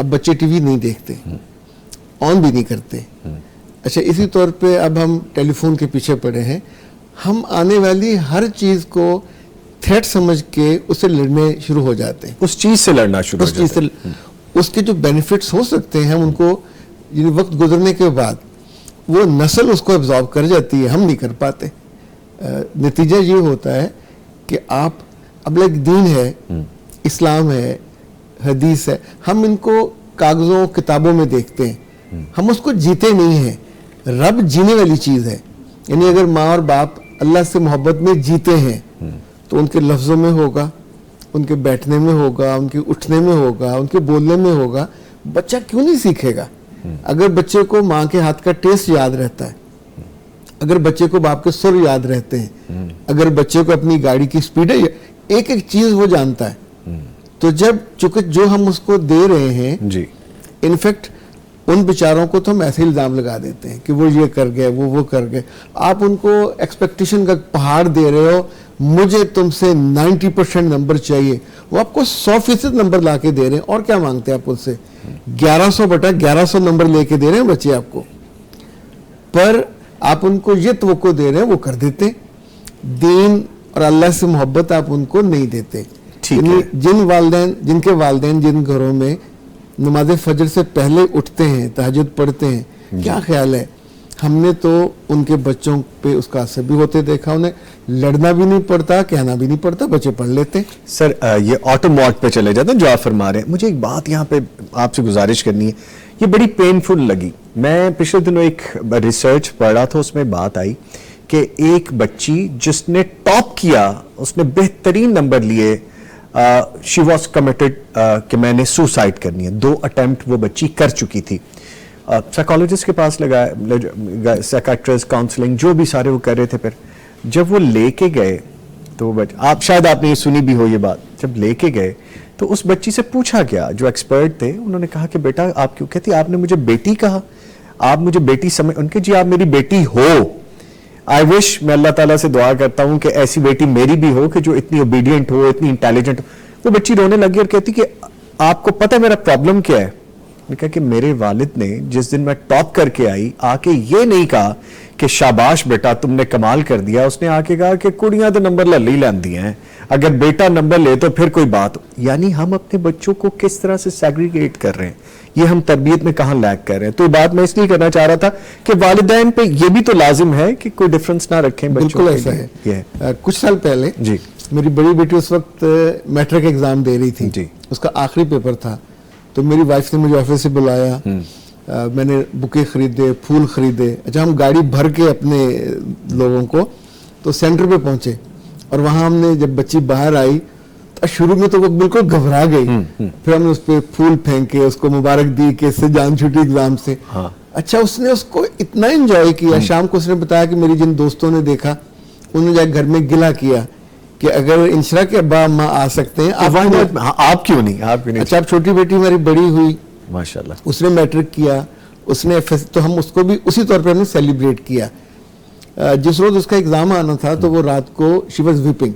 اب بچے T V نہیں دیکھتے, آن بھی نہیں کرتے. اچھا, اسی طور پہ اب ہم ٹیلی فون کے پیچھے پڑے ہیں. ہم آنے والی ہر چیز کو تھریٹ سمجھ کے اس سے لڑنے شروع ہو جاتے ہیں, اس چیز سے لڑنا شروع ہو جاتے ہیں. اس کے جو بینیفٹس ہو سکتے ہیں ہم ان کو وقت گزرنے کے بعد وہ نسل اس کو ابزارو کر جاتی ہے, ہم نہیں کر پاتے. نتیجہ یہ ہوتا ہے کہ آپ اب ایک دین ہے, اسلام ہے, حدیث ہے, ہم ان کو کاغذوں کتابوں میں دیکھتے ہیں, ہم اس کو جیتے نہیں ہیں. رب جینے والی چیز ہے. یعنی اگر ماں اور باپ اللہ سے محبت میں جیتے ہیں تو ان کے لفظوں میں ہوگا, ان کے بیٹھنے میں ہوگا, ان کے اٹھنے میں ہوگا, ان کے بولنے میں ہوگا. بچہ کیوں نہیں سیکھے گا؟ اگر بچے کو ماں کے ہاتھ کا ٹیسٹ یاد رہتا ہے, اگر بچے کو باپ کے سر یاد رہتے ہیں, اگر بچے کو اپنی گاڑی کی سپیڈ ہے, ایک ایک چیز وہ جانتا ہے, تو جب چونکہ جو ہم اس کو دے رہے ہیں, انفیکٹ ان بیچاروں کو تو ہم ایسے الزام لگا دیتے ہیں کہ وہ یہ کر گئے, وہ کر گئے. آپ ان کو ایکسپیکٹیشن کا پہاڑ دے رہے ہو, مجھے تم سے 90% نمبر چاہیے, وہ آپ کو 100% نمبر لا کے دے رہے ہیں. اور کیا مانگتے ہیں آپ ان سے؟ 1100/1100 نمبر لے کے دے رہے ہیں بچے آپ کو, پر آپ ان کو یہ توقع دے رہے ہیں وہ کر دیتے. دین اور اللہ سے محبت آپ ان کو نہیں دیتے. جن کے والدین جن گھروں میں نماز فجر سے پہلے اٹھتے ہیں, تہجد پڑھتے ہیں, کیا خیال ہے, ہم نے تو ان کے بچوں پہ اس کا اثر بھی ہوتے دیکھا. انہیں لڑنا بھی نہیں پڑتا, کہنا بھی نہیں پڑتا, بچے پڑھ لیتے ہیں. سر یہ آٹو موڈ پہ چلے جاتے ہیں جو آپ فرما رہے ہیں. مجھے ایک بات یہاں پہ آپ سے گزارش کرنی ہے, یہ بڑی پینفل لگی. میں پچھلے دنوں ایک ریسرچ پڑھ رہا تھا, اس میں بات آئی کہ ایک بچی جس نے ٹاپ کیا, اس نے بہترین نمبر لیے, شی واز کمیٹڈ کہ میں نے سوسائڈ کرنی ہے. 2 اٹیمپٹ وہ بچی کر چکی تھی. سائیکالوجسٹ کے پاس لگایا, سائیکیٹرسٹ, کاؤنسلنگ جو بھی سارے وہ کر رہے تھے. پھر جب وہ لے کے گئے تو آپ شاید آپ نے یہ سنی بھی ہو یہ بات, جب لے کے گئے تو اس بچی سے پوچھا گیا, جو ایکسپرٹ تھے انہوں نے کہا کہ بیٹا آپ کیوں کہتی, آپ نے مجھے بیٹی کہا, آپ مجھے بیٹی سمجھ, ان کے جی آپ میری بیٹی ہو. آئی وش, میں اللہ تعالیٰ سے دعا کرتا ہوں کہ ایسی بیٹی میری بھی ہو کہ جو اتنی اوبیڈینٹ ہو, اتنی انٹیلیجنٹ ہو. وہ بچی رونے لگی اور کہتی کہ آپ کو پتہ میرا پرابلم کیا ہے؟ نے کہا کہ میرے والد نے جس دن میں ٹاپ کر کے آئی آ کے یہ نہیں کہا کہ شاباش بیٹا تم نے کمال کر دیا, اس نے آ کے کہا کہ کڑیاں تو نمبر لے لیندی ہیں, اگر بیٹا نمبر لے تو پھر کوئی بات. یعنی ہم اپنے بچوں کو کس طرح سے سیگریگیٹ کر رہے ہیں, یہ ہم تربیت میں کہاں لیک کر رہے ہیں. تو یہ بات میں اس لیے کرنا چاہ رہا تھا کہ والدین پہ یہ بھی تو لازم ہے کہ کوئی ڈفرنس نہ رکھیں بچوں. بالکل ایسا ہے. کچھ سال پہلے جی میری بڑی بیٹی اس وقت میٹرک ایگزام دے رہی تھی, جی اس کا آخری پیپر تھا. تو میری وائف نے مجھے آفس سے بلایا, میں نے بکے خریدے, پھول خریدے. اچھا, ہم گاڑی بھر کے اپنے لوگوں کو تو سینٹر پہ پہنچے, اور وہاں ہم نے جب بچی باہر آئی تو شروع میں تو وہ بالکل گھبرا گئی, پھر ہم نے اس پہ پھول پھینکے, اس کو مبارک دی کہ اس سے جان چھوٹی ایگزام سے. اچھا, اس نے اس کو اتنا انجوائے کیا. شام کو اس نے بتایا کہ میری جن دوستوں نے دیکھا انہوں نے جا گھر میں گلا کیا کہ اگر انشرا کے ابا اماں آ سکتے ہیں آپ کیوں نہیں. اچھا, اب چھوٹی بیٹی ہماری بڑی ہوئی, ماشاءاللہ, اس نے میٹرک کیا, اس نے تو ہم اس کو بھی اسی طور پہ ہم نے سیلیبریٹ کیا. جس روز اس کا ایگزام آنا تھا تو وہ رات کو شی واز ویپنگ,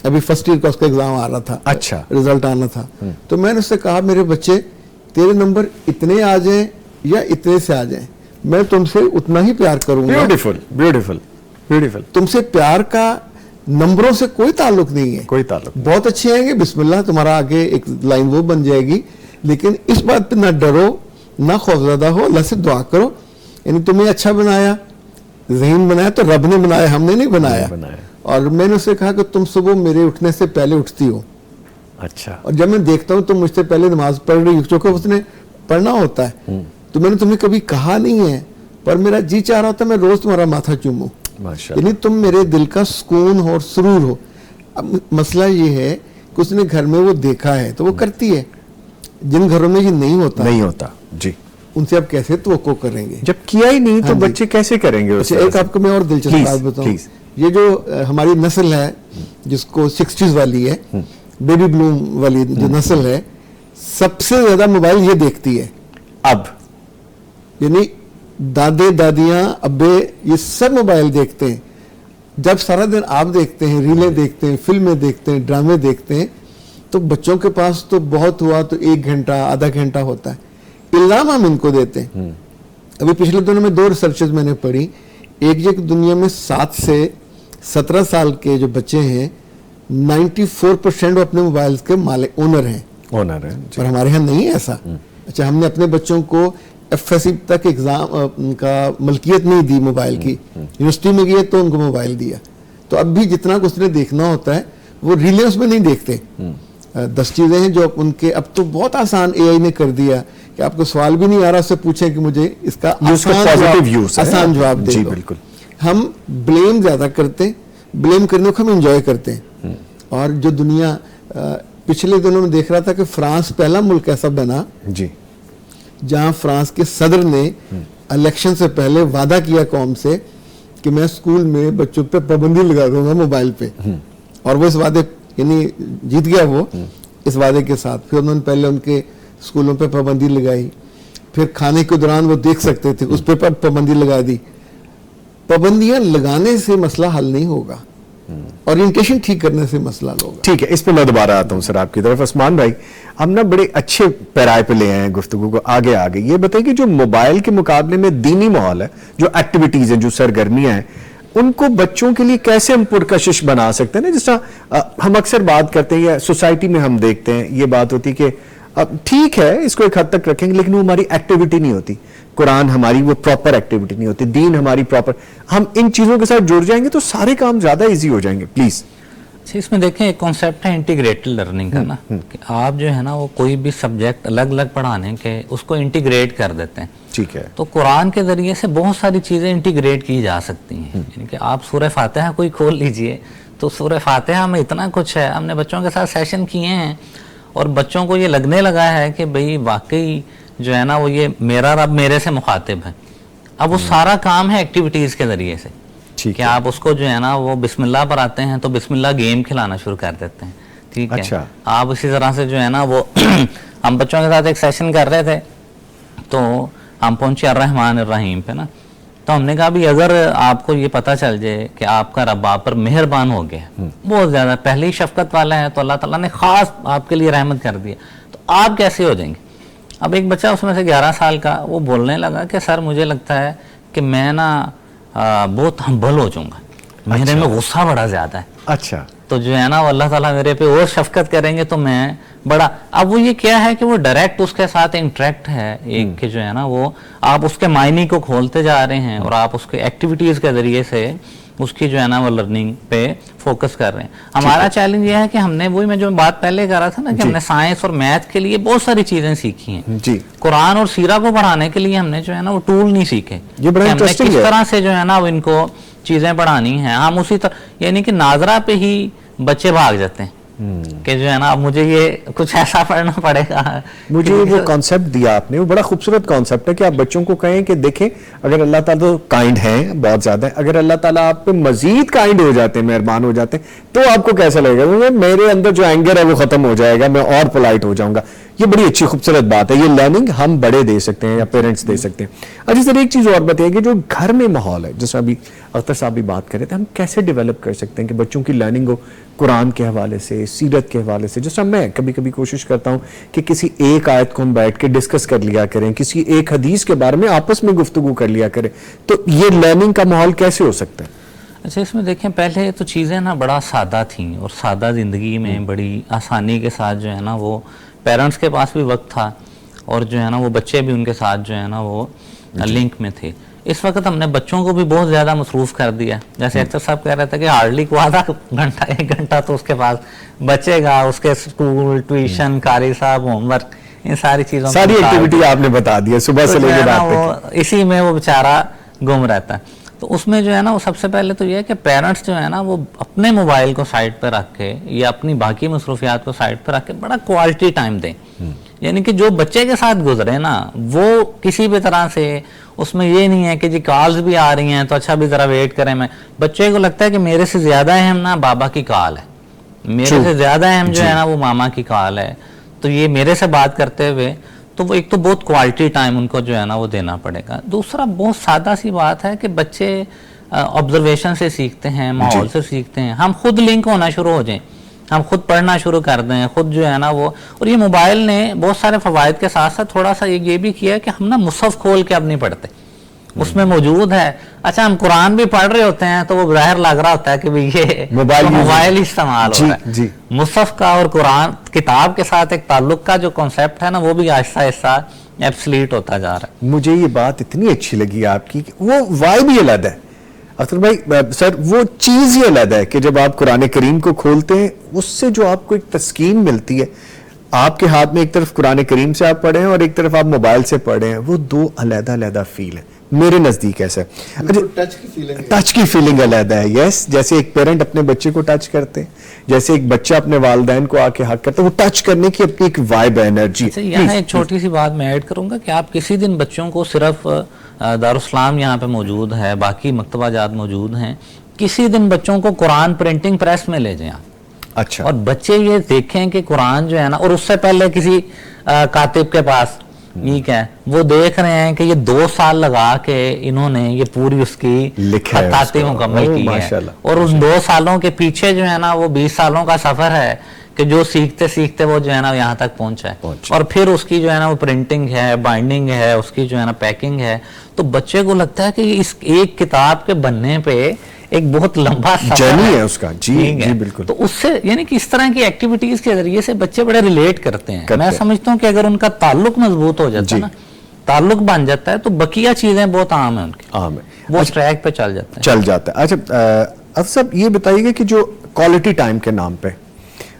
ابھی فرسٹ ایئر کا اس کا ایگزام آ رہا تھا, اچھا رزلٹ آنا تھا. تو میں نے اس سے کہا میرے بچے تیرے نمبر اتنے آ جائیں یا اتنے سے آ جائیں, میں تم سے اتنا ہی پیار کروں گا. Beautiful beautiful beautiful. تم سے پیار کا نمبروں سے کوئی تعلق نہیں ہے, کوئی تعلق. بہت اچھے آئیں گے, بسم اللہ, تمہارا آگے ایک لائن وہ بن جائے گی, لیکن اس بات پہ نہ ڈرو, نہ خوفزدہ ہو, اللہ سے دعا کرو. یعنی تمہیں اچھا بنایا, ذہین بنایا تو رب نے بنایا, ہم نے نہیں بنایا. اور میں نے اسے کہا کہ تم صبح میرے اٹھنے سے پہلے اٹھتی ہو. اچھا, اور جب میں دیکھتا ہوں تم مجھ سے پہلے نماز پڑھ رہی ہو, چونکہ اس نے پڑھنا ہوتا ہے, تو میں نے تمہیں کبھی کہا نہیں ہے, پر میرا جی چاہ رہا تھا میں روز تمہارا ماتھا چوموں. یعنی تم میرے دل کا سکون اور سرور ہو. اب مسئلہ یہ ہے کہ اس نے گھر میں وہ دیکھا ہے تو وہ کرتی ہے, جن گھروں میں یہ نہیں ہوتا جی, ان سے آپ کیسے توقع کریں گے جب کیا ہی نہیں تو بچے کیسے کریں گے. ایک آپ کو میں اور دلچسپ بات بتاؤں, یہ جو ہماری نسل ہے جس کو 60s والی ہے, بیبی بلوم والی جو نسل ہے, سب سے زیادہ موبائل یہ دیکھتی ہے اب. یعنی دادے دادیاں ابے یہ سب موبائل دیکھتے ہیں. جب سارا دن آپ دیکھتے ہیں, ریلیں دیکھتے ہیں, فلمیں دیکھتے ہیں, ڈرامے دیکھتے ہیں, تو بچوں کے پاس تو بہت ہوا تو 1 گھنٹہ آدھا گھنٹہ ہوتا ہے، الزام ہم ان کو دیتے ہیں. ابھی پچھلے دنوں میں 2 ریسرچز میں نے پڑھی، ایک دنیا میں 7 سے 17 سال کے جو بچے ہیں 94% وہ اپنے موبائل کے مالک اونر ہیں. اور ہمارے ہاں نہیں ہے ایسا. اچھا، ہم نے اپنے بچوں کو ایف ایس سی تک ایگزام کا ملکیت نہیں دی موبائل کی، یونیورسٹی میں گئے تو ان کو موبائل دیا. تو اب بھی جتنا کچھ نے دیکھنا ہوتا ہے وہ ریلینس میں نہیں دیکھتے. 10 چیزیں ہیں جو ان کے اب تو بہت آسان اے آئی نے کر دیا کہ آپ کو سوال بھی نہیں آ رہا، اس سے پوچھیں کہ مجھے اس کا آسان جواب دے دو. ہم بلیم زیادہ کرتے ہیں، بلیم کرنے کو ہم انجوائے کرتے ہیں. اور جو دنیا پچھلے دنوں میں دیکھ رہا تھا کہ فرانس پہلا ملک ایسا بنا جہاں فرانس کے صدر نے الیکشن سے پہلے وعدہ کیا قوم سے کہ میں اسکول میں بچوں پہ پابندی لگا دوں گا موبائل پہ، اور وہ اس وعدے یعنی جیت گیا وہ اس وعدے کے ساتھ. پھر انہوں نے پہلے ان کے اسکولوں پہ پابندی لگائی، پھر کھانے کے دوران وہ دیکھ سکتے تھے اس پہ پابندی لگا دی. پابندیاں لگانے سے مسئلہ حل نہیں ہوگا، اورینٹیشن ٹھیک کرنے سے مسئلہ ہوگا. ٹھیک ہے، اس پہ میں دوبارہ آتا ہوں سر آپ کی طرف. عثمان بھائی، ہم نا بڑے اچھے پیرائے پہ لے آئے ہیں گفتگو کو آگے. یہ بتائیں کہ جو موبائل کے مقابلے میں دینی ماحول ہے، جو ایکٹیویٹیز ہیں، جو سرگرمیاں ہیں، ان کو بچوں کے لیے کیسے ہم پرکشش بنا سکتے ہیں نا؟ جس طرح ہم اکثر بات کرتے ہیں یا سوسائٹی میں ہم دیکھتے ہیں یہ بات ہوتی کہ ٹھیک ہے اس کو ایک حد تک رکھیں گے لیکن وہ ہماری ایکٹیویٹی نہیں ہوتی. قرآن ہماری وہ پراپر ایکٹیویٹی نہیں ہوتی، دین ہماری پراپر. ہم ان چیزوں کے ساتھ جڑ جائیں گے تو سارے کام زیادہ ایزی ہو جائیں گے. پلیز. اس میں دیکھیں ایک کانسیپٹ ہے انٹیگریٹڈ لرننگ کا نا، کہ آپ جو ہے نا وہ کوئی بھی سبجیکٹ الگ الگ پڑھانے کے اس کو انٹیگریٹ کر دیتے ہیں. ٹھیک ہے. تو قرآن کے ذریعے سے بہت ساری چیزیں انٹیگریٹ کی جا سکتی ہیں. یعنی کہ آپ سورہ فاتحہ کوئی کھول لیجئے تو سورہ فاتحہ میں اتنا کچھ ہے. ہم نے بچوں کے ساتھ سیشن کیے ہیں اور بچوں کو یہ لگنے لگا ہے کہ بھئی واقعی جو ہے نا وہ یہ میرا رب میرے سے مخاطب ہے. اب وہ سارا کام ہے ایکٹیویٹیز کے ذریعے سے، کہ آپ اس کو جو ہے نا وہ بسم اللہ پر آتے ہیں تو بسم اللہ گیم کھلانا شروع کر دیتے ہیں. ٹھیک ہے. آپ اسی طرح سے جو ہے نا وہ ہم بچوں کے ساتھ ایک سیشن کر رہے تھے تو ہم پہنچے الرحمن الرحیم پہ نا. تو ہم نے کہا بھی اگر آپ کو یہ پتہ چل جائے کہ آپ کا رب آپ پر مہربان ہو گیا، بہت زیادہ پہلے ہی شفقت والا ہے، تو اللہ تعالیٰ نے خاص آپ کے لیے رحمت کر دیا، تو آپ کیسے ہو جائیں گے؟ اب ایک بچہ اس میں سے 11 سال کا وہ بولنے لگا کہ سر مجھے لگتا ہے کہ میں نا بہت ہمبل ہو جاؤں گا، میرے میں غصہ بڑا زیادہ ہے. اچھا. تو جو ہے نا وہ اللہ تعالیٰ میرے پہ اور شفقت کریں گے تو میں بڑا. اب وہ یہ کیا ہے کہ وہ ڈائریکٹ اس کے ساتھ انٹریکٹ ہے ایک کہ جو ہے نا وہ آپ اس کے معنی کو کھولتے جا رہے ہیں اور آپ اس کے ایکٹیویٹیز کے ذریعے سے اس کی جو ہے نا وہ لرننگ پہ فوکس کر رہے ہیں. ہمارا چیلنج یہ ہے کہ ہم نے وہی میں جو بات پہلے کر رہا تھا نا کہ ہم نے سائنس اور میتھ کے لیے بہت ساری چیزیں سیکھی ہیں. قرآن اور سیرہ کو پڑھانے کے لیے ہم نے جو ہے نا وہ ٹول نہیں سیکھے. ہم نے کس طرح سے جو ہے نا وہ ان کو چیزیں پڑھانی ہیں. ہم اسی طرح یعنی کہ ناظرہ پہ ہی بچے بھاگ جاتے ہیں کہ جو ہے نا اب مجھے یہ کچھ ایسا پڑھنا پڑے گا. مجھے وہ کانسیپٹ دیا آپ نے، وہ بڑا خوبصورت کانسیپٹ ہے کہ آپ بچوں کو کہیں کہ دیکھیں اگر اللہ تعالیٰ کائنڈ ہیں بہت زیادہ، اگر اللہ تعالیٰ آپ پہ مزید کائنڈ ہو جاتے ہیں، مہربان ہو جاتے ہیں، تو آپ کو کیسا لگے گا؟ میرے اندر جو اینگر ہے وہ ختم ہو جائے گا، میں اور پولائٹ ہو جاؤں گا. یہ بڑی اچھی خوبصورت بات ہے. یہ لرننگ ہم بڑے دے سکتے ہیں یا پیرنٹس دے سکتے ہیں. اچھا سر، ایک چیز اور بتائیے کہ جو گھر میں ماحول ہے، جیسا ابھی اختر صاحب بھی بات کر رہے تھے، ہم کیسے ڈیولپ کر سکتے ہیں کہ بچوں کی لرننگ ہو قرآن کے حوالے سے، سیرت کے حوالے سے؟ جیسا میں کبھی کبھی کوشش کرتا ہوں کہ کسی ایک آیت کو ہم بیٹھ کے ڈسکس کر لیا کریں، کسی ایک حدیث کے بارے میں آپس میں گفتگو کر لیا کریں، تو یہ لرننگ کا ماحول کیسے ہو سکتا ہے؟ اچھا، اس میں دیکھیں پہلے تو چیزیں نا بڑا سادہ تھیں اور سادہ زندگی میں بڑی آسانی کے ساتھ جو ہے نا وہ پیرنٹس کے پاس بھی وقت تھا اور جو ہے نا وہ بچے بھی ان کے ساتھ جو ہے نا وہ لنک میں تھے. اس وقت ہم نے بچوں کو بھی بہت زیادہ مصروف کر دیا. جیسے اکثر صاحب کہہ رہے تھے کہ ہارڈلی کو آدھا گھنٹہ 1 گھنٹہ تو اس کے پاس بچے گا، اس کے اسکول، ٹیوشن، قاری صاحب، ہوم ورک، ان ساری چیزوں ساری ایکٹیویٹی آپ نے بتا دی ہے صبح سے لے کے رات تک، اسی میں وہ بیچارہ گم رہتا ہے. تو اس میں جو ہے نا وہ سب سے پہلے تو یہ ہے کہ پیرنٹس جو ہے نا وہ اپنے موبائل کو سائڈ پہ رکھ کے یا اپنی باقی مصروفیات کو سائڈ پہ رکھ کے بڑا کوالٹی ٹائم دیں. یعنی کہ جو بچے کے ساتھ گزرے نا وہ کسی بھی طرح سے اس میں یہ نہیں ہے کہ جی کالز بھی آ رہی ہیں تو اچھا بھی ذرا ویٹ کریں. میں بچے کو لگتا ہے کہ میرے سے زیادہ اہم نا بابا کی کال ہے، میرے سے زیادہ اہم جو ہے نا وہ ماما کی کال ہے، تو یہ میرے سے بات کرتے ہوئے تو وہ ایک تو بہت کوالٹی ٹائم ان کو جو ہے نا وہ دینا پڑے گا. دوسرا بہت سادہ سی بات ہے کہ بچے آبزرویشن سے سیکھتے ہیں، ماحول سے سیکھتے ہیں. ہم خود لنک ہونا شروع ہو جائیں. ہم خود پڑھنا شروع کر دیں, خود جو ہے نا وہ. اور یہ موبائل نے بہت سارے فوائد کے ساتھ ساتھ تھوڑا سا یہ بھی کیا ہے کہ ہم نا مصحف کھول کے اب نہیں پڑھتے, اس میں موجود ہے. اچھا ہم قرآن بھی پڑھ رہے ہوتے ہیں تو وہ ظاہر لگ رہا ہوتا ہے کہ یہ موبائل ہی استعمال ہو رہا ہے. مصحف کا اور قرآن کتاب کے ساتھ ایک تعلق کا جو کانسیپٹ ہے نا وہ بھی آہستہ آہستہ ایبسلیٹ ہوتا جا رہا ہے. مجھے یہ بات اتنی اچھی لگی آپ کی کہ وہ وائب ہی الگ ہے اختر بھائی. سر وہ چیز ہی الگ ہے کہ جب آپ قرآن کریم کو کھولتے ہیں اس سے جو آپ کو ایک تسکین ملتی ہے, آپ کے ہاتھ میں ایک طرف قرآن کریم سے آپ پڑھے ہیں اور ایک طرف آپ موبائل سے پڑھے ہیں, وہ دو علیحدہ علیحدہ فیل ہے میرے نزدیک. ایسا ٹچ کی فیلنگ علیحدہ ہے. یس, جیسے ایک پیرنٹ اپنے بچے کو ٹچ کرتے ہیں, جیسے ایک بچہ اپنے والدین کو آ کے حق کرتا ہے, وہ ٹچ کرنے کی اپنی ایک وائب ہے, انرجی. یہاں ایک چھوٹی سی بات میں ایڈ کروں گا کہ آپ کسی دن بچوں کو صرف دارالاسلام یہاں پہ موجود ہے, باقی مکتبہ جات موجود ہیں, کسی دن بچوں کو قرآن پرنٹنگ پریس میں لے جائیں اچھا, اور بچے یہ دیکھیں کہ قرآن جو ہے نا, اور اس سے پہلے کسی کاتب کے پاس, ٹھیک ہے, وہ دیکھ رہے ہیں کہ یہ 2 سال لگا کے انہوں نے یہ پوری اس کی خطاطی مکمل کی ہے, اور ان 2 سالوں کے پیچھے جو ہے نا وہ 20 سالوں کا سفر ہے کہ جو سیکھتے سیکھتے وہ جو ہے نا یہاں تک پہنچا ہے. اور پھر اس کی جو ہے نا وہ پرنٹنگ ہے, بائنڈنگ ہے, اس کی جو ہے نا پیکنگ ہے. تو بچے کو لگتا ہے کہ اس ایک کتاب کے بننے پہ ایک بہت لمبا جرنی ہے اس کا. جی بالکل. تو اس سے یعنی کہ اس طرح کی ایکٹیویٹیز کے ذریعے سے بچے بڑے ریلیٹ کرتے ہیں. میں سمجھتا ہوں کہ اگر ان کا تعلق مضبوط ہو جاتا ہے نا, تعلق بن جاتا ہے, تو بقیہ چیزیں بہت عام ہیں ان کی, عام ہے, وہ اس ٹریک پہ چل جاتے ہیں. چل جاتا ہے. اچھا افضل صاحب یہ بتائیے گا کہ جو کوالٹی ٹائم کے نام پہ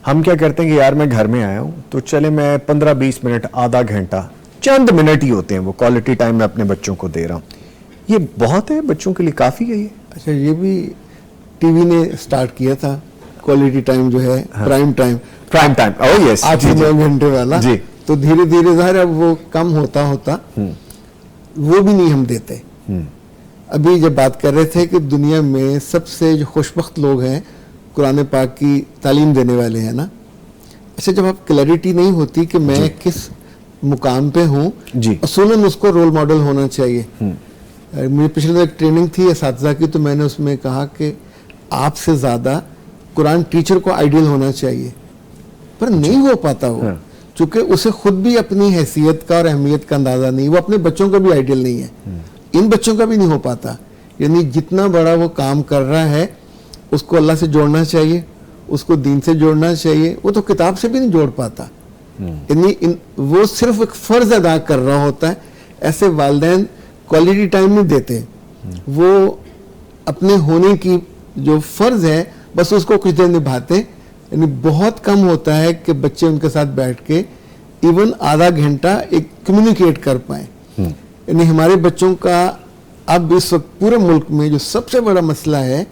ہم کیا کرتے ہیں کہ یار میں گھر میں آیا ہوں تو چلے میں 15-20 منٹ, آدھا گھنٹہ, چند منٹ ہی ہوتے ہیں وہ کوالٹی ٹائم میں اپنے بچوں کو دے رہا ہوں, یہ بہت ہے بچوں کے لیے, کافی ہے یہ؟ اچھا, یہ بھی ٹی وی نے سٹارٹ کیا تھا کوالٹی ٹائم جو ہے, پرائم ٹائم, 8 سے 9 گھنٹے والا. تو دھیرے دھیرے ظاہر اب وہ کم ہوتا وہ بھی نہیں ہم دیتے. ابھی جب بات کر رہے تھے کہ دنیا میں سب سے جو خوشبخت لوگ ہیں قرآن پاک کی تعلیم دینے والے ہیں نا. اچھا, جب آپ کلیئرٹی نہیں ہوتی کہ میں کس مقام پہ ہوں, اصولاً اس کو رول ماڈل ہونا چاہیے. مجھے پچھلے ایک ٹریننگ تھی اساتذہ کی, تو میں نے اس میں کہا کہ آپ سے زیادہ قرآن ٹیچر کو آئیڈیل ہونا چاہیے, پر نہیں ہو پاتا وہ, چونکہ اسے خود بھی اپنی حیثیت کا اور اہمیت کا اندازہ نہیں, وہ اپنے بچوں کا بھی آئیڈیل نہیں ہے, ان بچوں کا بھی نہیں ہو پاتا. یعنی جتنا بڑا وہ کام کر رہا ہے اس کو اللہ سے جوڑنا چاہیے, اس کو دین سے جوڑنا چاہیے, وہ تو کتاب سے بھی نہیں جوڑ پاتا. یعنی وہ صرف ایک فرض ادا کر رہا ہوتا ہے. ایسے والدین کوالٹی ٹائم نہیں دیتے, وہ اپنے ہونے کی جو فرض ہے بس اس کو کچھ دیر نبھاتے. یعنی بہت کم ہوتا ہے کہ بچے ان کے ساتھ بیٹھ کے ایون آدھا گھنٹہ ایک کمیونیکیٹ کر پائیں. یعنی ہمارے بچوں کا اب اس وقت پورے ملک میں جو سب سے بڑا مسئلہ ہے,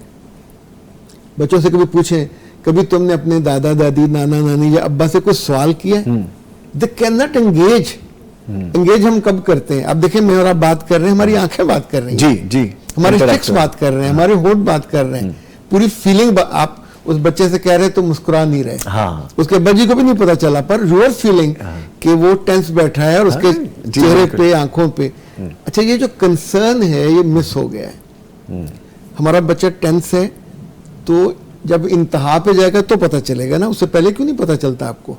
بچوں سے کبھی پوچھیں, کبھی تم نے اپنے دادا دادی, نانا نانی یا ابا سے کوئی سوال کیا؟ They can not engage. Engage ہم کب کرتے ہیں؟ اب دیکھیں میں اور آپ بات کر رہے ہیں, ہماری آنکھیں بات کر رہی ہیں, ہمارے اسٹکس بات کر رہے ہیں, ہمارے ہونٹ بات کر رہے ہیں, پوری فیلنگ. آپ اس بچے سے کہہ رہے تو مسکرا نہیں رہے, اس کے ابا جی کو بھی نہیں پتا چلا, پر یور فیلنگ کہ وہ ٹینس بیٹھا ہے اور اس کے چہرے پہ, آنکھوں پہ. اچھا, یہ جو کنسرن ہے یہ مس ہو گیا ہے. ہمارا بچہ ٹینس ہے تو جب انتہا پہ جائے گا تو پتہ چلے گا نا, اس سے پہلے کیوں نہیں پتہ چلتا آپ کو؟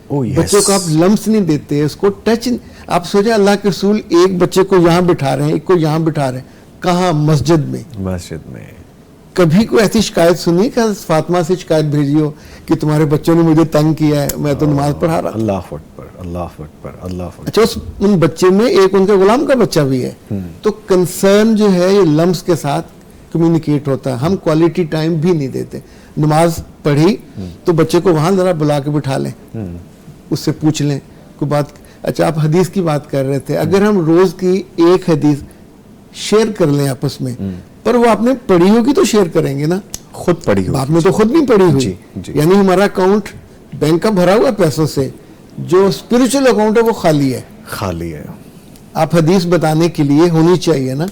بچوں کو آپ لمس نہیں دیتے, اس کو ٹچ. آپ سوچیں اللہ کے رسول ایک بچے کو یہاں بٹھا رہے ہیں, ایک کو یہاں بٹھا رہے ہیں, کہاں؟ مسجد میں. کبھی کوئی ایسی شکایت سنی کہ فاطمہ سے شکایت بھیجی ہو کہ تمہارے بچوں نے مجھے تنگ کیا ہے, میں تو نماز پڑھا رہا. اللہ اکبر, اللہ اکبر, اللہ اکبر. اچھا, ان بچے میں ایک ان کے غلام کا بچہ بھی ہے. تو کنسرن جو ہے یہ لمس کے ساتھ کمیونیکیٹ ہوتا ہے. ہم کوالٹی ٹائم بھی نہیں دیتے. نماز پڑھی تو بچے کو وہاں ذرا بلا کے بٹھا لیں, اس سے پوچھ لیں کوئی بات. اچھا, آپ حدیث کی بات کر رہے تھے, اگر ہم روز کی ایک حدیث شیئر کر لیں آپس میں, پر وہ آپ نے پڑھی ہوگی تو شیئر کریں گے نا, خود پڑھی ہوگی, آپ نے تو خود نہیں پڑھی ہوئی. یعنی ہمارا اکاؤنٹ بینک کا بھرا ہوا پیسوں سے, جو اسپرچل اکاؤنٹ ہے وہ خالی ہے. آپ حدیث بتانے کے لیے ہونی چاہیے نا,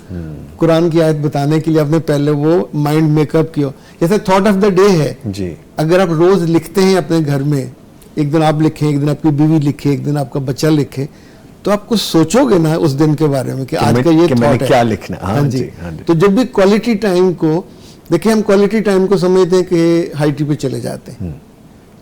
قرآن کی آیت بتانے کے لیے آپ نے پہلے وہ مائنڈ میک اپ کیا. جیسے تھاٹ آف دا ڈے ہے, اگر آپ روز لکھتے ہیں اپنے گھر میں, ایک دن آپ لکھیں, ایک دن آپ کی بیوی لکھے, ایک دن آپ کا بچہ لکھے, تو آپ کچھ سوچو گے نا اس دن کے بارے میں کہ آج کا یہ تھاٹ ہے, کیا لکھنا. ہاں جی. تو جب بھی کوالٹی ٹائم کو دیکھیں, ہم کوالٹی ٹائم کو سمجھتے ہیں کہ ہائی ٹی پہ چلے جاتے ہیں,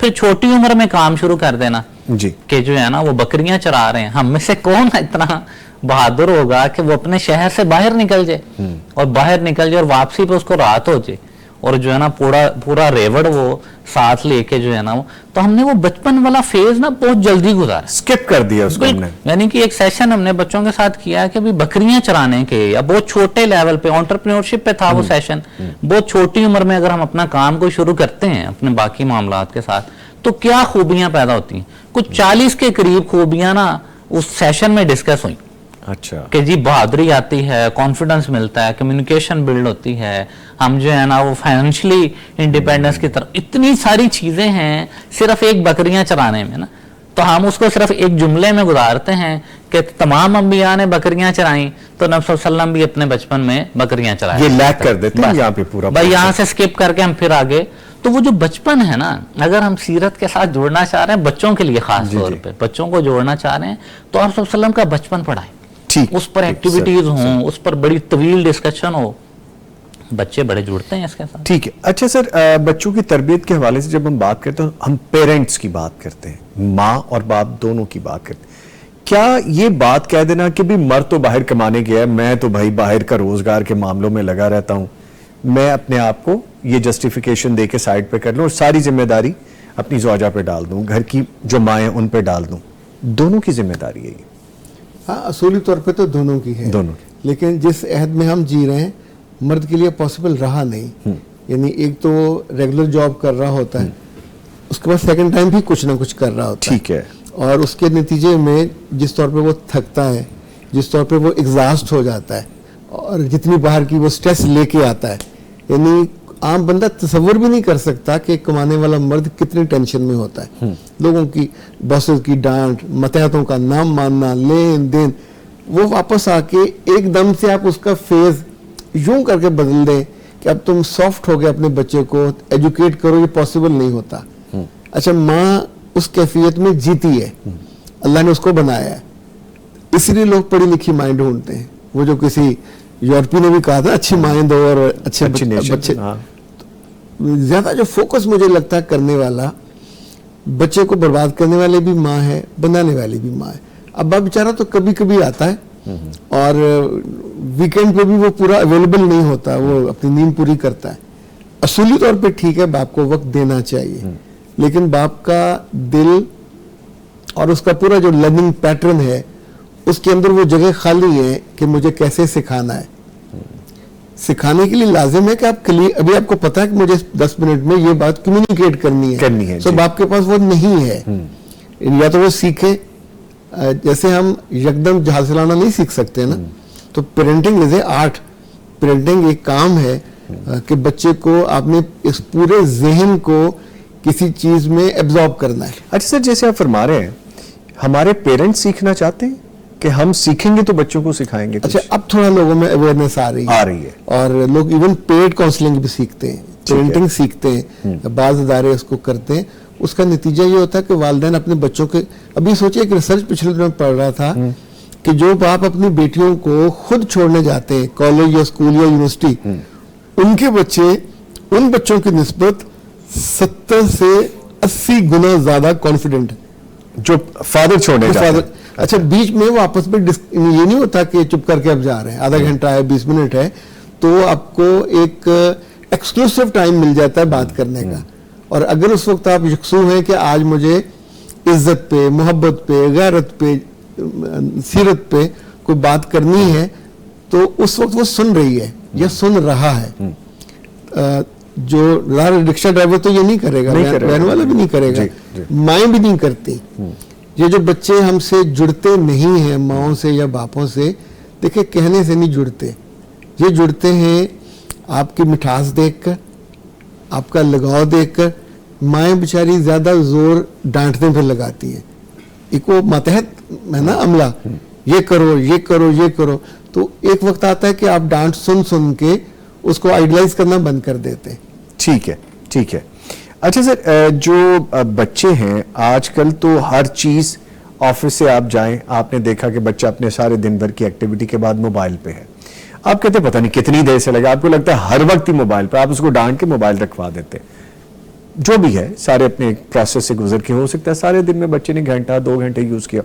پھر چھوٹی عمر میں کام شروع کر دینا جی کہ جو ہے نا وہ بکریاں چرا رہے ہیں. ہم میں سے کون اتنا بہادر ہوگا کہ وہ اپنے شہر سے باہر نکل جائے اور باہر نکل جائے اور واپسی پہ اس کو رات ہو جائے اور جو ہے نا پورا ریوڑ وہ ساتھ لے کے جو ہے نا تو ہم نے وہ بچپن والا فیز نا بہت جلدی گزارا, اسکپ کر دیا اس کو ہم نے. یعنی کہ ایک سیشن ہم نے بچوں کے ساتھ کیا کہ بھی بکریاں چرانے کے یا بہت چھوٹے لیول پہ انٹرپرینورشپ پہ تھا وہ سیشن. بہت چھوٹی عمر میں اگر ہم اپنا کام کو شروع کرتے ہیں اپنے باقی معاملات کے ساتھ تو کیا خوبیاں پیدا ہوتی ہیں. کچھ 40 کے قریب خوبیاں نا اس سیشن میں ڈسکس ہوئی. اچھا کہ جی بہادری آتی ہے, کانفیڈنس ملتا ہے, کمیونیکیشن بلڈ ہوتی ہے, ہم جو ہے نا وہ فائنینشلی انڈیپینڈنس کی طرف, اتنی ساری چیزیں ہیں صرف ایک بکریاں چرانے میں نا. تو ہم اس کو صرف ایک جملے میں گزارتے ہیں کہ تمام انبیاء نے بکریاں چرائیں تو نبی صلی اللہ علیہ وسلم بھی اپنے بچپن میں بکریاں چرائیں. یہ لیک کر دیتے ہیں یہاں پہ پورا بھائی, یہاں سے سکپ کر کے ہم پھر آگے. تو وہ جو بچپن ہے نا, اگر ہم سیرت کے ساتھ جوڑنا چاہ رہے ہیں بچوں کے لیے خاص طور پہ بچوں کو جوڑنا چاہ رہے ہیں تو آپ صلی اللہ علیہ وسلم کا بچپن پڑھائیں, اس پر ایکٹیویٹیز ہوں, اس پر بڑی طویل ڈسکشن ہو, بچے بڑے جڑتے ہیں اس کے ساتھ. ٹھیک ہے. اچھا سر, بچوں کی تربیت کے حوالے سے جب ہم بات کرتے ہیں ہم پیرنٹس کی بات کرتے ہیں, ماں اور باپ دونوں کی بات کرتے ہیں. کیا یہ بات کہہ دینا کہ بھی مرد تو باہر کمانے گیا ہے, میں تو بھائی باہر کا روزگار کے معاملوں میں لگا رہتا ہوں, میں اپنے آپ کو یہ جسٹیفیکیشن دے کے سائڈ پہ کر لوں اور ساری ذمہ داری اپنی زوجہ پہ ڈال دوں, گھر کی جو مائیں ان پہ ڈال دوں, دونوں کی ذمہ داری ہے یہ؟ ہاں, اصولی طور پہ تو دونوں کی ہے, دونوں, لیکن جس عہد میں ہم جی رہے ہیں مرد کے لیے پاسبل رہا نہیں. یعنی ایک تو ریگولر جاب کر رہا ہوتا ہے, اس کے بعد سیکنڈ ٹائم بھی کچھ نہ کچھ کر رہا ہوتا ہے. ٹھیک ہے. اور اس کے نتیجے میں جس طور پہ وہ تھکتا ہے, جس طور پہ وہ ایگزاسٹ ہو جاتا ہے اور جتنی باہر کی وہ سٹریس لے کے آتا ہے, یعنی عام بندہ تصور بھی نہیں کر سکتا کہ کمانے والا مرد کتنی ٹینشن میں ہوتا ہے. لوگوں کی باسز کی ڈانٹ, ماتحتوں کا نام ماننا, لین دین, وہ واپس آ کے ایک دم سے آپ اس کا فیز یوں کر کے بدل دیں کہ اب تم سافٹ ہو گئے اپنے بچے کو ایجوکیٹ کرو, یہ پاسبل نہیں ہوتا. اچھا, ماں اس کیفیت میں جیتی ہے, اللہ نے اس کو بنایا ہے, اس لیے لوگ پڑھی لکھی مائیں ڈھونڈتے ہیں. وہ جو کسی یورپی نے بھی کہا تھا اچھی مائیں دو اور اچھے بچے. زیادہ جو فوکس مجھے لگتا ہے کرنے والا, بچے کو برباد کرنے والے بھی ماں ہے, بنانے والی بھی ماں ہے. ابا بیچارہ تو کبھی کبھی آتا ہے اور ویکینڈ پہ بھی وہ پورا اویلیبل نہیں ہوتا, وہ اپنی نیند پوری کرتا ہے. اصولی طور پہ ٹھیک ہے, باپ کو وقت دینا چاہیے, لیکن باپ کا دل اور اس کا پورا جو لرننگ پیٹرن ہے اس کے اندر وہ جگہ خالی ہے کہ مجھے کیسے سکھانا ہے. سکھانے کے لیے لازم ہے کہ آپ ابھی آپ کو پتا ہے کہ مجھے 10 منٹ میں یہ بات کمیونیکیٹ کرنی ہے, تو باپ کے پاس وہ نہیں ہے. یا تو وہ سیکھے, جیسے ہم یکدم جہاز چلانا نہیں سیکھ سکتے نا, تو parenting is a art. Parenting ایک کام ہے کہ بچے کو آپ نے اس پورے ذہن کو کسی چیز میں ایبزارب کرنا ہے. اچھا سر, جیسے آپ فرما رہے ہیں ہمارے پیرنٹس سیکھنا چاہتے ہیں کہ ہم سیکھیں گے تو بچوں کو سکھائیں گے. اچھا, اب تھوڑا لوگوں میں اویئرنیس آ رہی ہے اور لوگ ایون پیڈ کاؤنسلنگ بھی سیکھتے ہیں, پیرنٹنگ سیکھتے ہیں, بعض ادارے اس کو کرتے ہیں. اس کا نتیجہ یہ ہوتا ہے کہ والدین اپنے بچوں کے, ابھی سوچیں ایک ریسرچ پچھلے دنوں پڑھ رہا تھا کہ جو باپ اپنی بیٹیوں کو خود چھوڑنے جاتے ہیں کالج یا اسکول یا یونیورسٹی, ان کے بچے ان بچوں کی نسبت 70 سے 80 گنا زیادہ کانفیڈنٹ جو فادر چھوڑنے جاتے ہیں. اچھا, بیچ میں وہ آپس میں یہ نہیں ہوتا کہ چپ کر کے اب جا رہے ہیں, آدھا گھنٹہ ہے 20 منٹ ہے, تو آپ کو ایک ایکسکلوسیو ٹائم مل جاتا ہے بات کرنے کا. اور اگر اس وقت آپ یکسو ہیں کہ آج مجھے عزت پہ, محبت پہ, غیرت پہ, سیرت پہ کوئی بات کرنی ہے, تو اس وقت وہ سن رہی ہے یا سن رہا ہے. جو رکشہ ڈرائیور تو یہ نہیں کرے گا, وین والا بھی نہیں کرے گا, مائیں بھی نہیں کرتی. یہ جو بچے ہم سے جڑتے نہیں ہیں ماؤں سے یا باپوں سے, دیکھیں کہنے سے نہیں جڑتے, یہ جڑتے ہیں آپ کی مٹھاس دیکھ کر, آپ کا لگاؤ دیکھ کر. مائیں بیچاری زیادہ زور ڈانٹنے پہ لگاتی ہیں, ایک وہ ماتحت ہے نا عملہ, یہ کرو یہ کرو یہ کرو, تو ایک وقت آتا ہے کہ آپ ڈانٹ سن سن کے اس کو آئیڈلائز کرنا بند کر دیتے. ٹھیک ہے, ٹھیک ہے. اچھا سر, جو بچے ہیں آج کل تو ہر چیز, آفس سے آپ جائیں آپ نے دیکھا کہ بچہ اپنے سارے دن بھر کی ایکٹیویٹی کے بعد موبائل پہ ہے. آپ کہتے پتہ نہیں کتنی دیر سے لگا, آپ کو لگتا ہے ہر وقت ہی موبائل پہ, آپ اس کو ڈانٹ کے موبائل رکھوا دیتے. جو بھی ہے سارے اپنے پروسیس سے گزر کے, ہو سکتا ہے سارے دن میں بچے نے گھنٹہ 2 گھنٹے یوز کیا,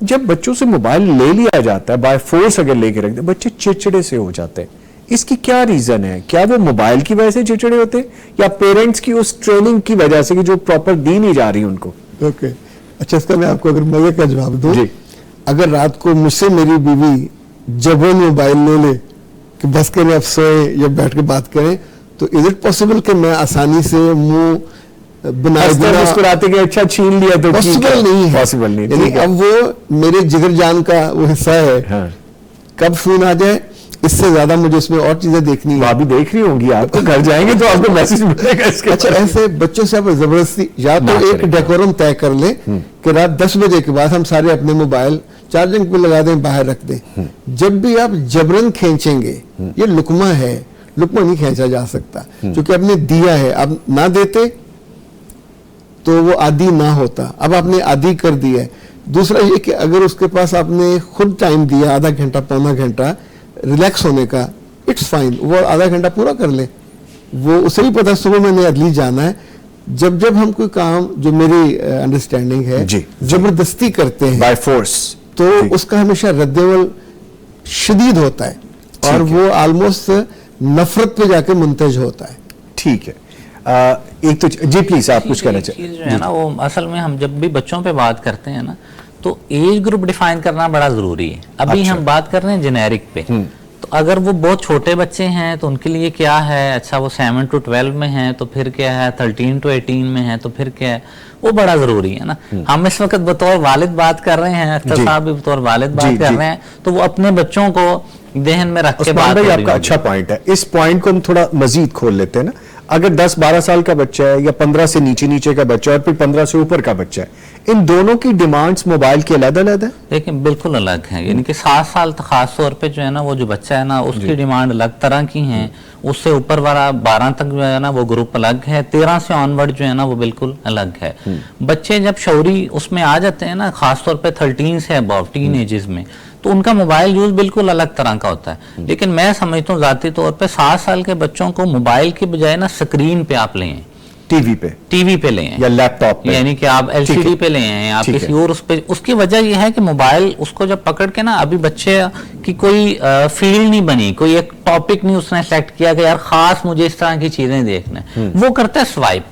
جب بچوں سے موبائل لے لیا جاتا ہے بائی فورس اگر لے کے رکھ دیں, بچے چڑچڑے سے ہو جاتے ہیں. اس کی کیا ریزن ہے؟ کیا وہ موبائل کی وجہ سے چڑچڑے ہوتے ہیں یا پیرنٹس کی اس ٹریننگ کی وجہ سے کہ جو پراپر دی نہیں جا رہی ان کو؟ اوکے, اچھا اس کا میں آپ کو اگر مزے کا جواب دوں, اگر رات کو مجھ سے میری بیوی جبرن موبائل لے لے کہ بس کریں آپ سوئے یا بیٹھ کے بات کریں, تو از اٹ پاسبل کہ میں آسانی سے منہ بنائے مسکراتے کہ اچھا چھین لیا تو پاسبل نہیں ہے, پاسبل نہیں. یعنی اب وہ میرے جگر جان کا وہ حصہ ہے, کب فون آ جائے اس سے زیادہ مجھے اس میں اور چیزیں دیکھنی ہیں. آپ بھی دیکھ رہی ہوں گی, آپ تو گھر جائیں گے تو آپ کو میسج ملے گا اس کے. اچھا ایسے بچوں سے آپ زبردستی یا تو ایک ڈیکورم طے کر لیں کہ رات 10 بجے کے بعد ہم سارے اپنے موبائل چارجنگ پہ لگا دیں, باہر رکھ دیں. جب بھی آپ جبرن کھینچیں گے, یہ لقمہ ہے, لقمہ نہیں کھینچا جا سکتا کیونکہ آپ نے دیا ہے, آپ نہ دیتے تو وہ عادی نہ ہوتا, اب آپ نے عادی کر دیا ہے. دوسرا یہ کہ اگر اس کے پاس آپ نے خود ٹائم دیا آدھا گھنٹہ پونا گھنٹہ ریلیکس ہونے کا, اٹس فائن, وہ آدھا گھنٹہ پورا کر لیں. وہ اسے بھی پتا صبح میں نے عدلی جانا ہے. جب ہم کوئی کام, جو میری انڈرسٹینڈنگ ہے, زبردستی کرتے ہیں بائی فورس, تو اس کا ہمیشہ رد عمل شدید ہوتا ہے اور وہ آلموسٹ نفرت پہ جا کے منتج ہوتا ہے. ٹھیک ہے, ایک تو جی پلیز آپ کچھ کہنا چاہیے. جو ہے نا وہ اصل میں ہم جب بھی بچوں پہ بات کرتے ہیں نا تو ایج گروپ ڈیفائن کرنا بڑا ضروری ہے. ابھی ہم بات کر رہے ہیں جنیرک پہ, تو اگر وہ بہت چھوٹے بچے ہیں تو ان کے لیے کیا ہے, اچھا وہ 7 to 12 میں ہیں تو پھر کیا ہے, 13 to 18 میں ہیں تو پھر کیا ہے, وہ بڑا ضروری ہے نا. ہم اس وقت بطور والد بات کر رہے ہیں, اختر صاحب بھی بطور والد بات کر رہے ہیں, تو وہ اپنے بچوں کو ذہن میں رکھ کے بات. آپ کا اچھا پوائنٹ ہے, اس پوائنٹ کو ہم تھوڑا مزید کھول لیتے ہیں نا. اگر 10-12 سال کا بچہ ہے یا 15 سے نیچے کا بچہ اور پھر 15 سے اوپر کا بچہ ہے, ان دونوں کی ڈیمانڈز موبائل کی علیحدہ ہے؟ لیکن بالکل الگ ہیں. یعنی کہ 7 سال تک خاص طور پہ جو ہے نا وہ جو بچہ ہے نا اس کی ڈیمانڈ الگ طرح کی ہیں. اس سے اوپر والا 12 تک جو ہے نا وہ گروپ الگ ہے. 13 سے آن ورڈ جو ہے نا وہ بالکل الگ ہے. بچے جب شعوری اس میں آ جاتے ہیں نا, خاص طور پہ 13 سے ابو ٹین ایجز میں, تو ان کا موبائل یوز بالکل الگ طرح کا ہوتا ہے. لیکن میں سمجھتا ہوں ذاتی طور پہ 7 سال کے بچوں کو موبائل کی بجائے نا سکرین پہ آپ لیں, ٹی وی پہ لیں یا لیپ ٹاپ پہ, یعنی کہ آپ LCD پہ لیں, آپ کسی اور اس پہ. اس کی وجہ یہ ہے کہ موبائل اس کو جب پکڑ کے نا, ابھی بچے کی کوئی فیلڈ نہیں بنی, کوئی ایک ٹاپک نہیں اس نے سلیکٹ کیا کہ یار خاص مجھے اس طرح کی چیزیں دیکھنا ہے, وہ کرتا ہے سوائپ.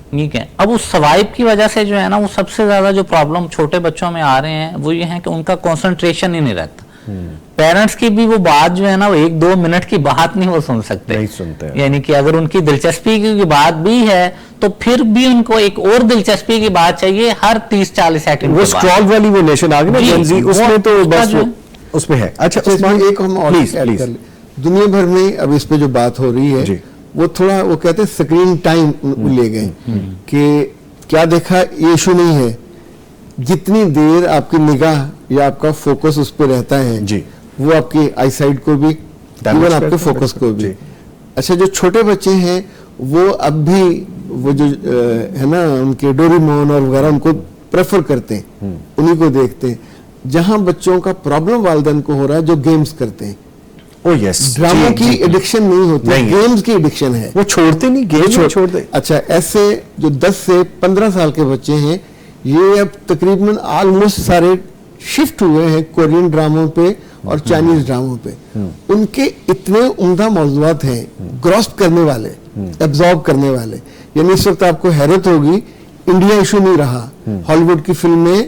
ٹھیک ہے, اب اس سوائپ کی وجہ سے جو ہے نا وہ سب سے زیادہ جو پرابلم چھوٹے بچوں میں آ رہے ہیں وہ یہ ہے کہ ان کا کنسنٹریشن ہی نہیں رہتا. پیرنٹس کی بھی وہ بات جو ہے نا وہ 1-2 منٹ کی بات نہیں وہ سن سکتے, نہیں سنتے. یعنی کہ اگر ان کی دلچسپی کی بات بھی ہے تو پھر بھی ان کو ایک اور دلچسپی کی بات چاہیے ہر 30-40 سیکنڈ. وہ اسکرول والی وہ نیشن آ گئی نا جنزی, اس میں تو بس اس میں ہے. اچھا ایک ہم اور ایڈ کر لیں, دنیا بھر میں اب اس پہ جو بات ہو رہی ہے وہ تھوڑا وہ کہتے ہیں سکرین ٹائم لے گئے کہ کیا دیکھا یہ ایشو نہیں ہے, جتنی دیر آپ کی نگاہ یا آپ کا فوکس اس پہ رہتا ہے وہ آپ کی آئی سائٹ کو بھی, ایون آپ کے فوکس کو بھی. اچھا جو چھوٹے بچے ہیں وہ اب بھی وہ جو ہے نا ان کے ڈوریمون اور وغیرہ ان کو پریفر کرتے ہیں, انہیں کو دیکھتے ہیں. جہاں بچوں کا پرابلم والدین کو ہو رہا ہے جو گیمز کرتے ہیں, ڈراموں کی ایڈکشن نہیں ہوتی, گیمز کی ایڈکشن ہے, وہ چھوڑتے نہیں, گیم چھوڑتے. اچھا ایسے جو 10 سے 15 سال کے بچے ہیں یہ اب تقریباً آلموسٹ سارے شفٹ ہوئے ہیں کورین ڈراموں پہ اور چائنیز ڈراموں پہ. ان کے اتنے عمدہ موضوعات ہیں گراسپ کرنے والے, ایبزارب کرنے والے. یعنی اس وقت آپ کو حیرت ہوگی انڈیا ایشو نہیں رہا, ہالی ووڈ کی فلمیں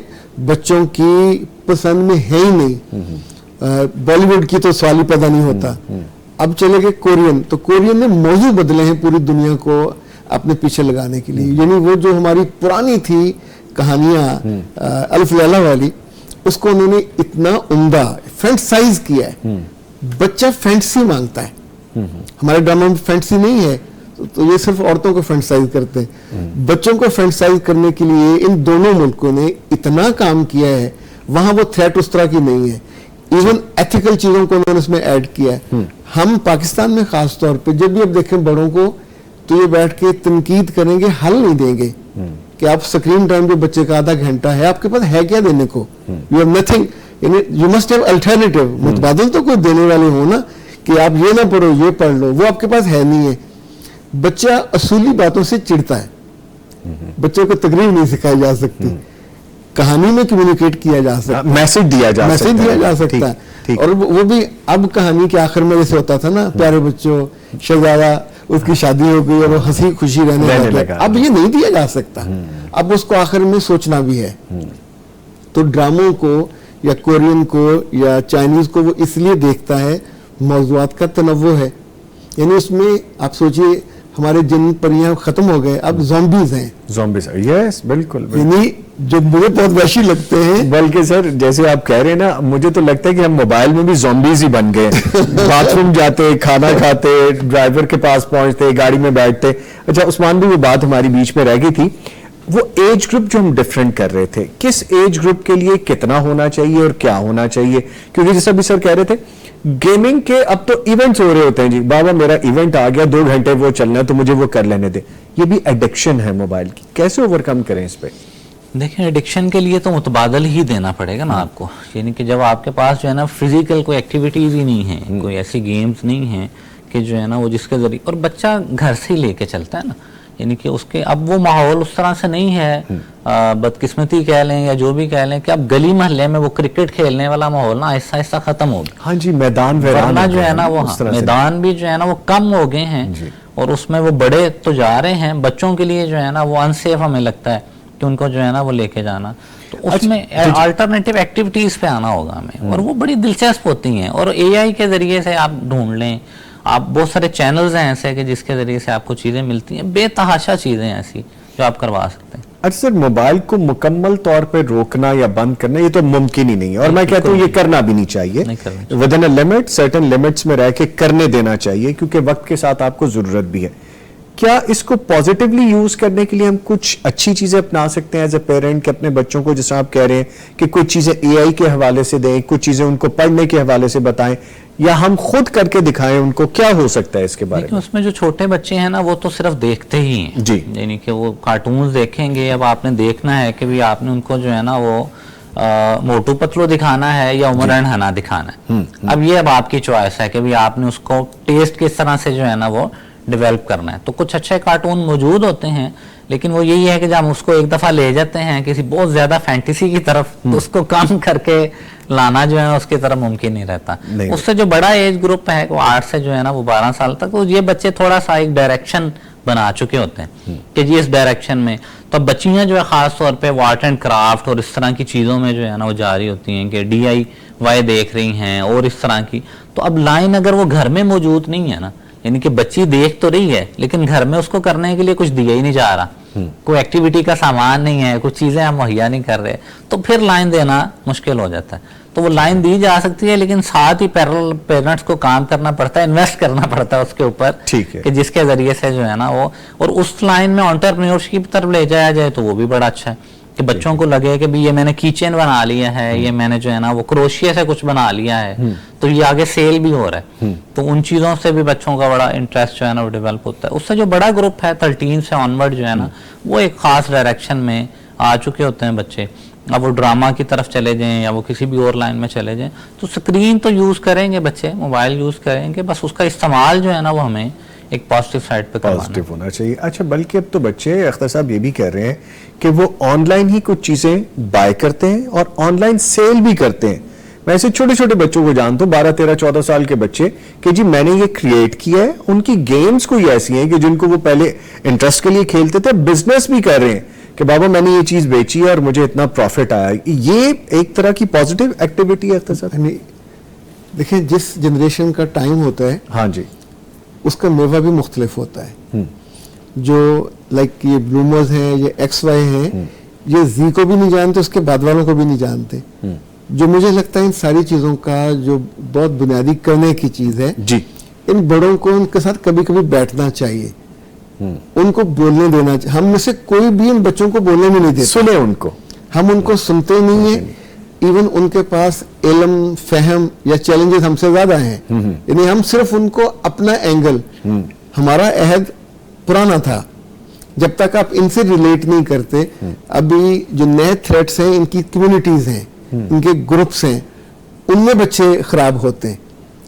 بچوں کی پسند میں ہے ہی نہیں, بالی ووڈ کی تو سوال ہی پیدا نہیں ہوتا. اب چلے گئے کورین, تو کورین نے موضوع بدلے ہیں پوری دنیا کو اپنے پیچھے لگانے کے لیے. یعنی وہ جو ہماری پرانی تھی کہانیاں الف لیلا والی, اس کو انہوں نے اتنا عمدہ فینٹسائز کیا ہے. بچہ فینٹسی مانگتا ہے, ہمارے ڈرامہ میں فینٹسی نہیں ہے تو یہ صرف عورتوں کو فینٹسائز کرتے ہیں. بچوں کو فینٹسائز کرنے کے لیے ان دونوں ملکوں نے اتنا کام کیا ہے. وہاں وہ تھریٹ اس طرح کی نہیں ہے, ایون ایتھیکل چیزوں کو انہوں نے اس میں ایڈ کیا ہے. ہم پاکستان میں خاص طور پہ جب بھی اب دیکھیں بڑوں کو تو یہ بیٹھ کے تنقید کریں گے, حل نہیں دیں گے کہ آپ سکرین ٹائم جو بچے کا آدھا گھنٹہ ہے آپ کے پاس ہے کیا دینے کو, you have nothing, you must have alternative. متبادل تو کوئی دینے والے ہو نا کہ آپ یہ نہ پڑھو یہ پڑھ لو, وہ آپ کے پاس ہے نہیں ہے. بچہ اصولی باتوں سے چڑھتا ہے, بچوں کو تقریر نہیں سکھائی جا سکتی, کہانی میں کمیونیکیٹ کیا جا سکتا, میسج دیا جا سکتا ہے. اور وہ بھی اب کہانی کے آخر میں جیسے ہوتا تھا نا, پیارے بچوں, شہزادہ اس کی شادی ہو گئی اور وہ ہنسی خوشی رہنے لگا, اب یہ نہیں دیا جا سکتا. اب اس کو آخر میں سوچنا بھی ہے. تو ڈراموں کو یا کورین کو یا چائنیز کو وہ اس لیے دیکھتا ہے, موضوعات کا تنوع ہے. یعنی اس میں آپ سوچئے ہمارے جن پریاں ختم ہو گئے, اب زومبیز ہیں. زومبیز, یس بالکل. یعنی جو مجھے بہت وحشی لگتے ہیں. بلکہ سر جیسے آپ کہہ رہے ہیں نا, مجھے تو لگتا ہے کہ ہم موبائل میں بھی زومبیز ہی بن گئے. باتھ روم جاتے, کھانا کھاتے, ڈرائیور کے پاس پہنچتے, گاڑی میں بیٹھتے. اچھا عثمان بھی, وہ بات ہماری بیچ میں رہ گئی تھی, وہ ایج گروپ جو ہم ڈیفرنٹ کر رہے تھے, کس ایج گروپ کے لیے کتنا ہونا چاہیے اور کیا ہونا چاہیے, کیونکہ جیسا بھی سر کہہ رہے تھے گیمنگ کے اب تو ایونٹس ہو رہے ہوتے ہیں. جی بابا میرا ایونٹ آ گیا, 2 گھنٹے وہ چلنا ہے تو مجھے وہ کر لینے دے. یہ بھی ایڈکشن ہے موبائل کی, کیسے اوور کم کریں اس پہ؟ دیکھیں ایڈکشن کے لیے تو متبادل ہی دینا پڑے گا نا آپ کو. یعنی کہ جب آپ کے پاس جو ہے نا فزیکل کوئی ایکٹیویٹیز ہی نہیں ہیں, کوئی ایسی گیمز نہیں ہیں کہ جو ہے نا وہ جس کے ذریعے, اور بچہ گھر سے ہی لے کے چلتا ہے نا, یعنی کہ اس کے اب وہ ماحول اس طرح سے نہیں ہے, بدقسمتی کہہ لیں یا جو بھی کہہ لیں, کہ اب گلی محلے میں وہ کرکٹ کھیلنے والا ماحول نا آہستہ آہستہ ختم ہو گیا. ہاں جی, میدان ورنہ جو ہے نا وہ میدان بھی جو ہے نا وہ کم ہو گئے ہیں, اور اس میں وہ بڑے تو جا رہے ہیں, بچوں کے لیے جو ہے نا وہ انسیف ہمیں لگتا ہے کہ ان کو جو ہے نا وہ لے کے جانا. تو اس میں آلٹرنیٹیو ایکٹیویٹیز پہ آنا ہوگا ہمیں, اور وہ بڑی دلچسپ ہوتی ہیں. اور اے آئی کے ذریعے سے آپ ڈھونڈ لیں, آپ بہت سارے چینلز ہیں ایسے کہ جس کے ذریعے سے آپ کو چیزیں ملتی ہیں, بے تحاشا چیزیں ایسی جو آپ کروا سکتے ہیں. اچھا سر, موبائل کو مکمل طور پہ روکنا یا بند کرنا یہ تو ممکن ہی نہیں ہے, اور میں کہتا ہوں یہ کرنا بھی نہیں چاہیے. ودن اے لمٹ, سرٹن لمٹس میں رہ کے کرنے دینا چاہیے, کیونکہ وقت کے ساتھ آپ کو ضرورت بھی ہے. کیا اس کو پازیٹیولی یوز کرنے کے لیے ہم کچھ اچھی چیزیں اپنا سکتے ہیں ایز اے پیرنٹ, کہ اپنے بچوں کو جیسا آپ کہہ رہے ہیں کہ کچھ چیزیں اے آئی کے حوالے سے دیں, کچھ چیزیں ان کو پڑھنے کے حوالے سے بتائیں, یا ہم خود کر کے دکھائیں ان کو, کیا ہو سکتا ہے اس کے بارے میں؟ اس میں جو چھوٹے بچے ہیں نا وہ تو صرف دیکھتے ہی ہیں جی, یعنی کہ وہ کارٹونز دیکھیں گے. اب آپ نے دیکھنا ہے کہ بھی آپ نے ان کو جو ہے نا وہ موٹو پتلو دکھانا ہے یا عمر اینڈ ہنا دکھانا ہے. اب یہ اب آپ کی چوائس ہے کہ بھی آپ نے اس کو ٹیسٹ کس طرح سے جو ہے نا وہ ڈیولپ کرنا ہے. تو کچھ اچھے کارٹون موجود ہوتے ہیں, لیکن وہ یہی ہے کہ جب ہم اس کو ایک دفعہ لے جاتے ہیں کسی بہت زیادہ فینٹیسی کی طرف, تو اس کو کام کر کے لانا جو ہے اس کی طرف ممکن نہیں رہتا. اس سے جو بڑا ایج گروپ ہے وہ 8 سے جو ہے نا وہ 12 سال تک, تو یہ بچے تھوڑا سا ایک ڈائریکشن بنا چکے ہوتے ہیں کہ جی اس ڈائریکشن میں. تو بچیاں جو ہے خاص طور پہ وہ آرٹ اینڈ کرافٹ اور اس طرح کی چیزوں میں جو ہے نا وہ جاری ہوتی ہیں, کہ DIY دیکھ رہی ہیں اور اس طرح کی. تو اب لائن اگر وہ گھر میں موجود نہیں ہے نا, یعنی کہ بچی دیکھ تو رہی ہے لیکن گھر میں اس کو کرنے کے لیے کچھ دیا ہی نہیں جا رہا, کوئی ایکٹیویٹی کا سامان نہیں ہے, کچھ چیزیں ہم مہیا نہیں کر رہے, تو پھر لائن دینا مشکل ہو جاتا ہے. تو وہ لائن دی جا سکتی ہے, لیکن ساتھ ہی پیرل پیرنٹس کو کام کرنا پڑتا ہے, انویسٹ کرنا پڑتا ہے اس کے اوپر, کہ جس کے ذریعے سے جو ہے نا وہ, اور اس لائن میں انٹرپرینیورشپ کی طرف لے جایا جائے تو وہ بھی بڑا اچھا ہے کہ بچوں کو لگے کہ بھی یہ میں نے کی چین بنا لیا ہے, یہ میں نے جو ہے نا وہ کروشیا سے کچھ بنا لیا ہے, تو یہ آگے سیل بھی ہو رہا ہے. تو ان چیزوں سے بھی بچوں کا بڑا انٹرسٹ جو ہے نا وہ ڈیولپ ہوتا ہے. اس سے جو بڑا گروپ ہے 13 سے آنورڈ جو ہے نا وہ ایک خاص ڈائریکشن میں آ چکے ہوتے ہیں بچے. اب وہ ڈرامہ کی طرف چلے جائیں یا وہ کسی بھی اور لائن میں چلے جائیں, تو سکرین تو یوز کریں گے بچے, موبائل یوز کریں گے, بس اس کا استعمال جو ہے نا وہ ہمیں ایک پازیٹیو سائڈ پہ پازیٹیو ہونا چاہیے. اچھا, بلکہ اب تو بچے, اختر صاحب یہ بھی کہہ رہے ہیں کہ وہ آن لائن ہی کچھ چیزیں بائی کرتے ہیں اور آن لائن سیل بھی کرتے ہیں. میں ایسے چھوٹے چھوٹے بچوں کو جانتا ہوں, 12, 13, 14 سال کے بچے, کہ جی میں نے یہ کریٹ کیا ہے. ان کی گیمز کوئی ایسی ہیں کہ جن کو وہ پہلے انٹرسٹ کے لیے کھیلتے تھے, بزنس بھی کر رہے ہیں کہ بابا میں نے یہ چیز بیچی ہے اور مجھے اتنا پروفٹ آیا. یہ ایک طرح کی پازیٹیو ایکٹیویٹی ہے اختر صاحب. دیکھیں جس جنریشن کا ٹائم ہوتا ہے, ہاں جی, اس کا میوہ بھی مختلف ہوتا ہے. جو لائک یہ بلومرز ہیں, یہ ایکس وائی ہیں, یہ زی کو بھی نہیں جانتے, اس کے بعد والوں کو بھی نہیں جانتے. جو مجھے لگتا ہے ان ساری چیزوں کا جو بہت بنیادی کرنے کی چیز ہے, جی, ان بڑوں کو ان کے ساتھ کبھی کبھی بیٹھنا چاہیے, ان کو بولنے دینا چاہیے. ہم میں سے کوئی بھی ان بچوں کو بولنے میں نہیں دیتا, سنیں ان کو, ہم ان کو سنتے نہیں ہیں. ایون ان کے پاس علم, فہم یا چیلنجز ہم سے زیادہ ہیں. یعنی ہم صرف ان کو اپنا اینگل, ہمارا عہد پرانا تھا, جب تک آپ ان سے ریلیٹ نہیں کرتے. ابھی جو نئے تھریٹس ہیں, ان کی کمیونٹیز ہیں, ان کے گروپس ہیں, ان میں بچے خراب ہوتے ہیں.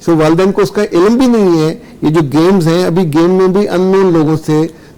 سو والدین کو اس کا علم بھی نہیں ہے. یہ جو گیمز ہیں, ابھی گیم میں بھی ان نون لوگوں سے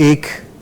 1